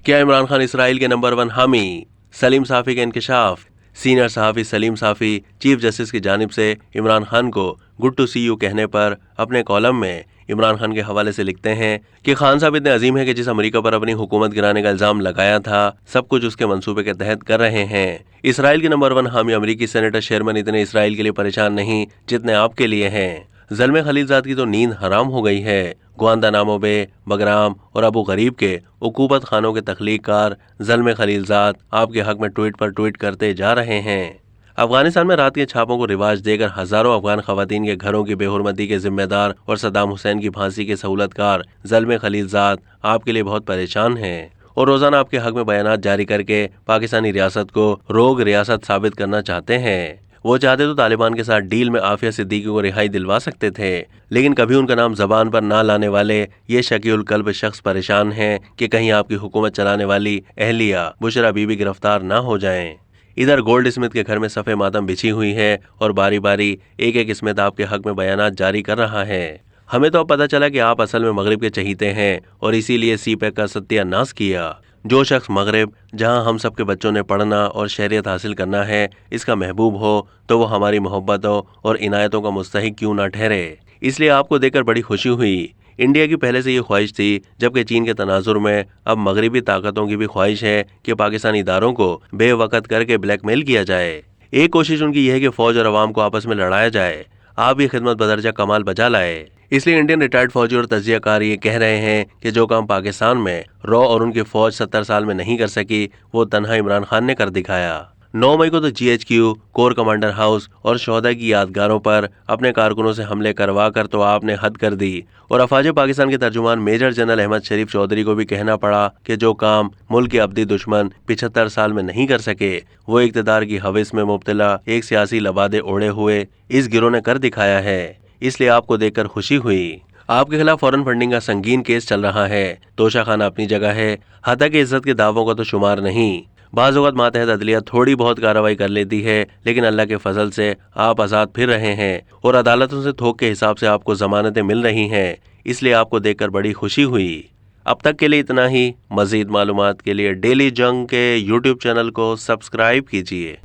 क्या इमरान खान इसराइल के नंबर 1 हामी? सलीम साफ़ी का इंकशाफ। सीनियर सहाफ़ी सलीम साफ़ी चीफ जस्टिस की जानिब से इमरान खान को गुड टू सी यू कहने पर अपने कॉलम में इमरान खान के हवाले से लिखते हैं कि खान साहब इतने अजीम हैं कि जिस अमेरिका पर अपनी हुकूमत गिराने का इल्जाम लगाया था सब कुछ उसके मंसूबे के तहत कर रहे हैं। इसराइल के नंबर 1 हामी अमेरिकी सेनेटर शेरमैन इतने इसराइल के लिए परेशान नहीं जितने आपके लिए हैं। ज़ल्मे खलीलजाद की तो नींद हराम हो गई है। गुआंतानामो बे, बगराम और अबू गरीब के उकूबत खानों के तख्लीक़कार ज़ल्मे खलीलजाद आपके हक में ट्वीट पर ट्वीट करते जा रहे हैं। अफगानिस्तान में रात के छापों को रिवाज देकर हजारों अफगान खवातीन के घरों की बेहुरमती के जिम्मेदार और सद्दाम हुसैन की फांसी के सहूलतकार ज़ल्मे खलीलजाद आपके लिए बहुत परेशान हैं और रोजाना आपके हक में बयानात जारी करके पाकिस्तानी रियासत को रोग रियासत साबित करना चाहते हैं। वो चाहते तो तालिबान के साथ डील में आफिया सिद्दीकी को रिहाई दिलवा सकते थे, लेकिन कभी उनका नाम जबान पर ना लाने वाले ये शकीउल कल्ब शख्स परेशान हैं कि कहीं आपकी हुकूमत चलाने वाली अहलिया बुशरा बीबी गिरफ्तार ना हो जाएं। इधर गोल्ड स्मिथ के घर में सफ़े मातम बिछी हुई है और बारी बारी एक एक स्मिथ आपके हक में बयानात जारी कर रहा है। हमें तो अब पता चला कि आप असल में मगरिब के चहीते हैं और इसीलिए सीपैक का सत्यानाश किया। जो शख्स मगरिब, जहां हम सब के बच्चों ने पढ़ना और शहरियत हासिल करना है, इसका महबूब हो तो वो हमारी मोहब्बतों और इनायतों का मुस्तहिक क्यों ना ठहरे। इसलिए आपको देखकर बड़ी खुशी हुई। इंडिया की पहले से ये ख्वाहिश थी, जबकि चीन के तनाजुर में अब मगरिबी ताकतों की भी ख्वाहिश है कि पाकिस्तानी इदारों को बेवकत करके ब्लैकमेल किया जाए। एक कोशिश उनकी यह है कि फौज और अवाम को आपस में लड़ाया जाए। आप ये खिदमत बदरजा कमाल बजा लाए। इसलिए इंडियन रिटायर्ड फौजी और तजियाकार ये कह रहे हैं कि जो काम पाकिस्तान में रॉ और उनकी फौज 70 साल में नहीं कर सकी, वो तन्हा इमरान खान ने कर दिखाया। 9 मई को तो GHQ, कोर कमांडर हाउस और शोहदा की यादगारों पर अपने कारकुनों से हमले करवा कर तो आपने हद कर दी और अफवाज पाकिस्तान के तर्जुमान मेजर जनरल अहमद शरीफ चौधरी को भी कहना पड़ा कि जो काम मुल्क के अब्दी दुश्मन 75 साल में नहीं कर सके, वो इक़्तिदार की हविस में मुब्तला एक सियासी लबादे ओढ़े हुए इस गिरोह ने कर दिखाया है। इसलिए आपको देखकर खुशी हुई। आपके खिलाफ फॉरेन फंडिंग का संगीन केस चल रहा है। तोशा खाना अपनी जगह है, हत्या की इज्जत के दावों का तो शुमार नहीं। बाज़ औक़ात मातहत अदलिया थोड़ी बहुत कार्रवाई कर लेती है, लेकिन अल्लाह के फजल से आप आज़ाद फिर रहे हैं और अदालतों से थोक के हिसाब से आपको जमानतें मिल रही हैं। इसलिए आपको देखकर बड़ी खुशी हुई। अब तक के लिए इतना ही। मज़ीद मालूमात के लिए डेली जंग के YouTube चैनल को सब्सक्राइब कीजिए।